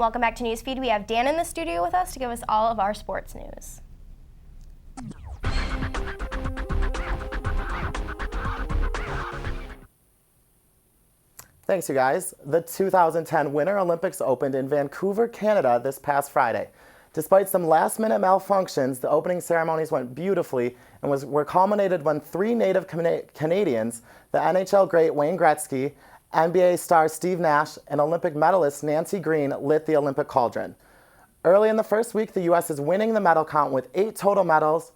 Welcome back to Newsfeed. We have Dan in the studio with us to give us all of our sports news. Thanks, you guys. The 2010 Winter Olympics opened in Vancouver, Canada this past Friday. Despite some last-minute malfunctions, the opening ceremonies went beautifully and were culminated when three native Canadians, the NHL great Wayne Gretzky, NBA star Steve Nash, and Olympic medalist Nancy Green lit the Olympic cauldron. Early in the first week, the U.S. is winning the medal count with 8 total medals.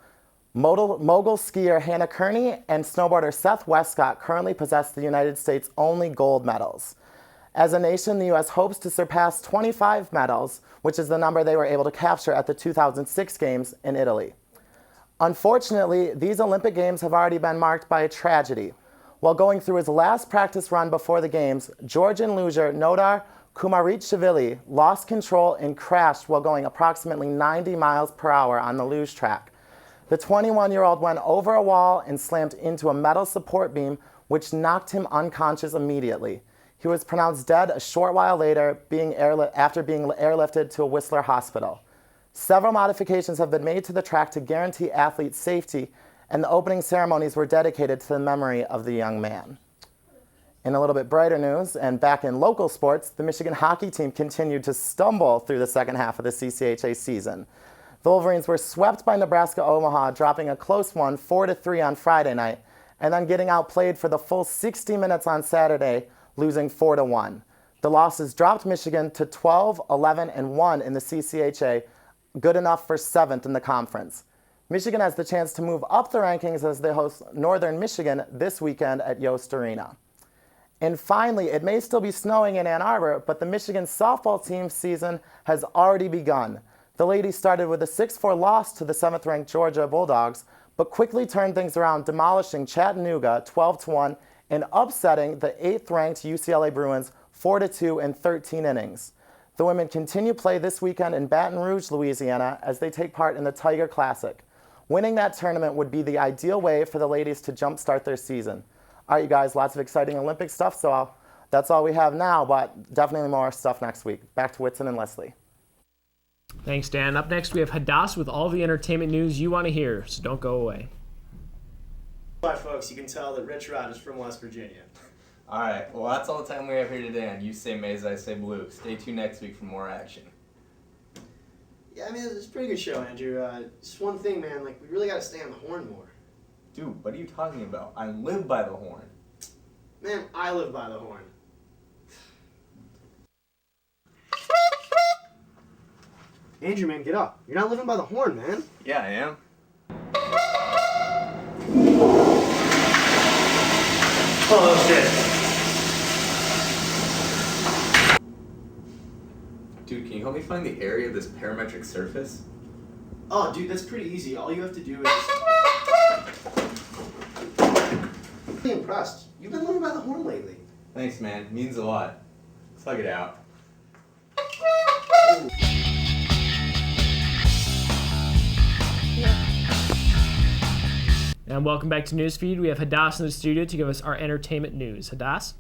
Mogul skier Hannah Kearney and snowboarder Seth Westcott currently possess the United States' only gold medals. As a nation, the U.S. hopes to surpass 25 medals, which is the number they were able to capture at the 2006 Games in Italy. Unfortunately, these Olympic Games have already been marked by a tragedy. While going through his last practice run before the Games, Georgian luger Nodar Kumarishvili lost control and crashed while going approximately 90 miles per hour on the luge track. The 21-year-old went over a wall and slammed into a metal support beam, which knocked him unconscious immediately. He was pronounced dead a short while later after being airlifted to a Whistler hospital. Several modifications have been made to the track to guarantee athletes' safety, and the opening ceremonies were dedicated to the memory of the young man. In a little bit brighter news, and back in local sports, the Michigan hockey team continued to stumble through the second half of the CCHA season. The Wolverines were swept by Nebraska-Omaha, dropping a close one 4-3 on Friday night, and then getting outplayed for the full 60 minutes on Saturday, losing 4-1. The losses dropped Michigan to 12, 11, and 1 in the CCHA, good enough for 7th in the conference. Michigan has the chance to move up the rankings as they host Northern Michigan this weekend at Yost Arena. And finally, it may still be snowing in Ann Arbor, but the Michigan softball team season has already begun. The ladies started with a 6-4 loss to the 7th-ranked Georgia Bulldogs, but quickly turned things around, demolishing Chattanooga 12-1 and upsetting the 8th-ranked UCLA Bruins 4-2 in 13 innings. The women continue play this weekend in Baton Rouge, Louisiana, as they take part in the Tiger Classic. Winning that tournament would be the ideal way for the ladies to jumpstart their season. All right, you guys, lots of exciting Olympic stuff, so that's all we have now, but definitely more stuff next week. Back to Whitson and Leslie. Thanks, Dan. Up next, we have Hadas with all the entertainment news you want to hear, so don't go away. Hi, folks. You can tell that Rich Rod is from West Virginia. All right. Well, that's all the time we have here today on You Say Maize, I Say Blue. Stay tuned next week for more action. Yeah, I mean, it's a pretty good show, Andrew. Just one thing, man. Like, we really got to stay on the horn more. Dude, what are you talking about? I live by the horn. Man, I live by the horn. Andrew, man, get up. You're not living by the horn, man. Yeah, I am. Oh, shit. Dude, can you help me find the area of this parametric surface? Oh, dude, that's pretty easy. All you have to do is... I'm really impressed. You've been living by the horn lately. Thanks, man. Means a lot. Slug it out. Ooh. And welcome back to Newsfeed. We have Hadas in the studio to give us our entertainment news. Hadas?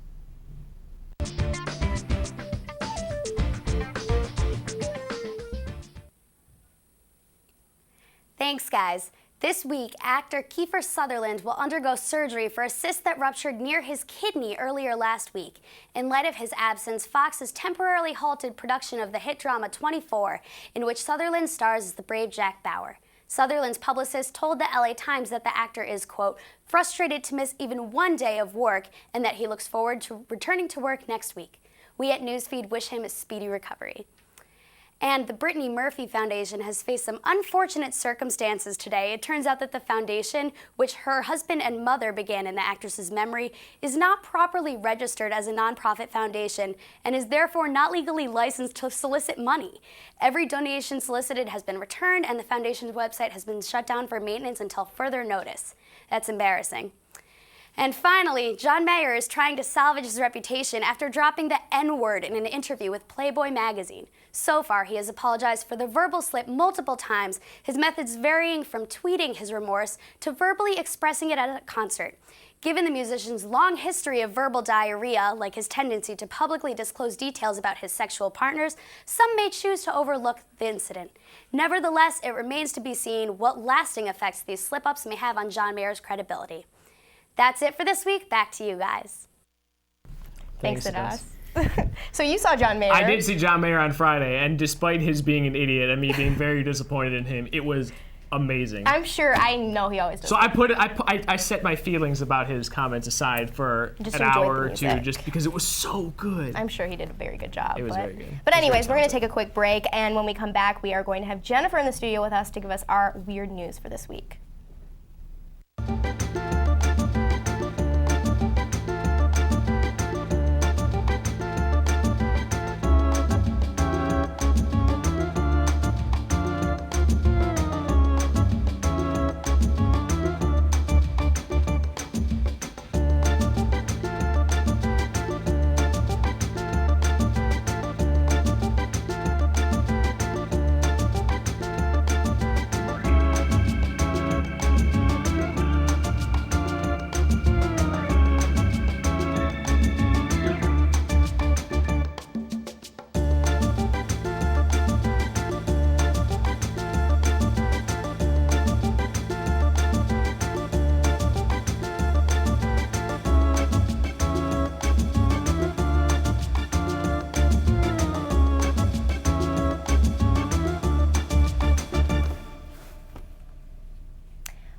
Thanks, guys. This week, actor Kiefer Sutherland will undergo surgery for a cyst that ruptured near his kidney earlier last week. In light of his absence, Fox has temporarily halted production of the hit drama 24, in which Sutherland stars as the brave Jack Bauer. Sutherland's publicist told the LA Times that the actor is, quote, frustrated to miss even one day of work and that he looks forward to returning to work next week. We at Newsfeed wish him a speedy recovery. And the Brittany Murphy Foundation has faced some unfortunate circumstances today. It turns out that the foundation, which her husband and mother began in the actress's memory, is not properly registered as a nonprofit foundation and is therefore not legally licensed to solicit money. Every donation solicited has been returned, and the foundation's website has been shut down for maintenance until further notice. That's embarrassing. And finally, John Mayer is trying to salvage his reputation after dropping the N-word in an interview with Playboy magazine. So far, he has apologized for the verbal slip multiple times, his methods varying from tweeting his remorse to verbally expressing it at a concert. Given the musician's long history of verbal diarrhea, like his tendency to publicly disclose details about his sexual partners, some may choose to overlook the incident. Nevertheless, it remains to be seen what lasting effects these slip-ups may have on John Mayer's credibility. That's it for this week. Back to you guys. Thanks, Hadas. So you saw John Mayer. I did see John Mayer on Friday, and despite his being an idiot and me being very disappointed in him, it was amazing. I'm sure. I know he always does. So I set my feelings about his comments aside for Just an to enjoy hour the or two, music. just because it was so good. I'm sure he did a very good job. It was very good. But anyways, we're going to take a quick break, and when we come back, we are going to have Jennifer in the studio with us to give us our weird news for this week.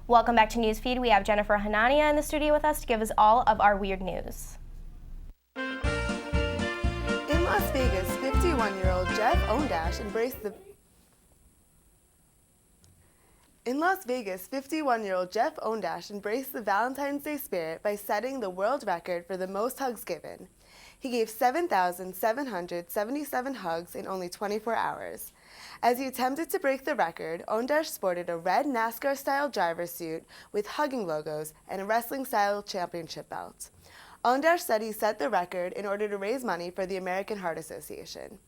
Welcome back to Newsfeed. We have Jennifer Hanania in the studio with us to give us all of our weird news. In Las Vegas, 51-year-old Jeff Ondash embraced the Valentine's Day spirit by setting the world record for the most hugs given. He gave 7,777 hugs in only 24 hours. As he attempted to break the record, Ondash sported a red NASCAR-style driver's suit with hugging logos and a wrestling-style championship belt. Ondash said he set the record in order to raise money for the American Heart Association.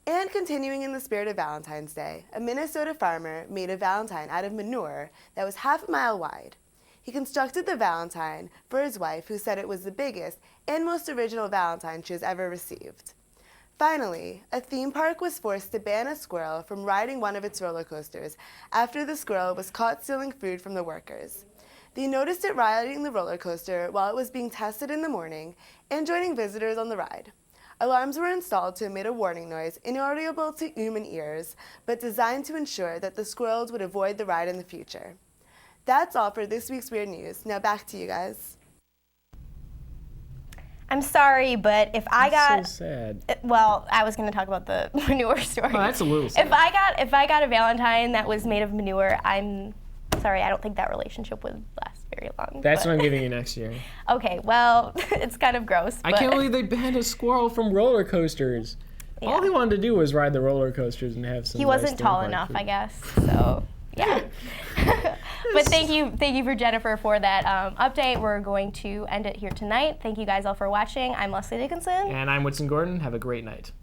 And continuing in the spirit of Valentine's Day, a Minnesota farmer made a valentine out of manure that was half a mile wide. He constructed the valentine for his wife, who said it was the biggest and most original valentine she has ever received. Finally, a theme park was forced to ban a squirrel from riding one of its roller coasters after the squirrel was caught stealing food from the workers. They noticed it riding the roller coaster while it was being tested in the morning and joining visitors on the ride. Alarms were installed to emit a warning noise inaudible to human ears, but designed to ensure that the squirrels would avoid the ride in the future. That's all for this week's Weird News. Now back to you guys. I'm sorry, but if I got so sad. Well, I was going to talk about the manure story. Oh, that's a little sad. If I got a Valentine that was made of manure, I'm sorry, I don't think that relationship would last very long. That's but. what I'm giving you next year. Okay, well, it's kind of gross. I but can't believe they banned a squirrel from roller coasters. Yeah. All he wanted to do was ride the roller coasters and have some. He wasn't tall enough, I guess. So, yeah. But thank you for Jennifer for that update. We're going to end it here tonight. Thank you guys all for watching. I'm Leslie Dickinson. And I'm Whitson Gordon. Have a great night.